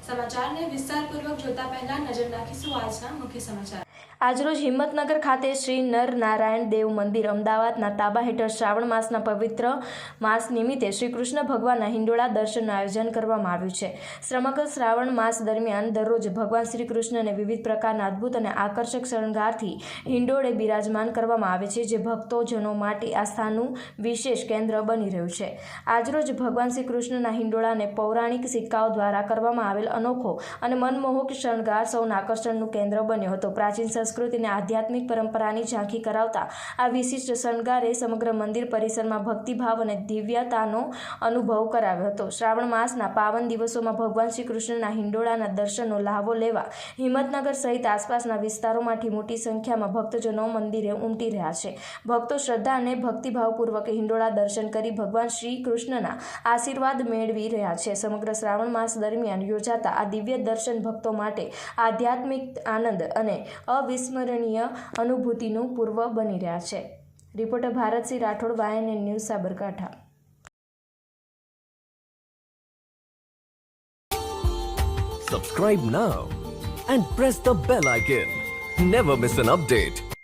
સમાચારને વિસ્તારપૂર્વક જોતા પહેલા નજર નાખીશું આજના મુખ્ય સમાચાર। આજરોજ હિંમતનગર ખાતે શ્રી નર નારાયણ દેવ મંદિર અમદાવાદના તાબા હેઠળ શ્રાવણ માસના પવિત્ર માસ નિમિત્તે શ્રી કૃષ્ણ ભગવાનના હિંડોળા દર્શનનું આયોજન કરવામાં આવ્યું છે। સમગ્ર શ્રાવણ માસ દરમિયાન દરરોજ ભગવાન શ્રી કૃષ્ણને વિવિધ પ્રકારના અદ્ભુત અને આકર્ષક શણગારથી હિંડોળે બિરાજમાન કરવામાં આવે છે, જે ભક્તોજનો માટે આસ્થાનું વિશેષ કેન્દ્ર બની રહ્યું છે। આજરોજ ભગવાન શ્રી કૃષ્ણના હિંડોળાને પૌરાણિક સિક્કાઓ દ્વારા કરવામાં આવેલ અનોખો અને મનમોહક શણગાર સૌના આકર્ષણનું કેન્દ્ર બન્યો હતો। પ્રાચીન સંસ્કૃતિ અને આધ્યાત્મિક પરંપરાની ઝાંખી કરાવતા આ વિશિષ્ટ શણગારે સમગ્ર મંદિર પરિસરમાં ભક્તિભાવ અને દિવ્યતાનો અનુભવ કરાવ્યો હતો। શ્રાવણ માસના પાવન દિવસોમાં ભગવાન શ્રી કૃષ્ણના હિંડોળાના દર્શનનો લાહવો લેવા હિંમતનગર સહિત આસપાસના વિસ્તારોમાંથી મોટી સંખ્યામાં ભક્તજનો મંદિરે ઉમટી રહ્યા છે। ભક્તો શ્રદ્ધા અને ભક્તિભાવપૂર્વક હિંડોળા દર્શન કરી ભગવાન શ્રી કૃષ્ણના આશીર્વાદ મેળવી રહ્યા છે। સમગ્ર શ્રાવણ માસ દરમિયાન યોજાતા આ દિવ્ય દર્શન ભક્તો માટે આધ્યાત્મિક આનંદ અને અવિસ્મરણીય અનુભૂતિનું પૂર્વ બની રહ્યા છે। Reporter Bharatsinh Rathod, YNN news, Sabarkantha. Subscribe now and press the bell icon. Never miss an update.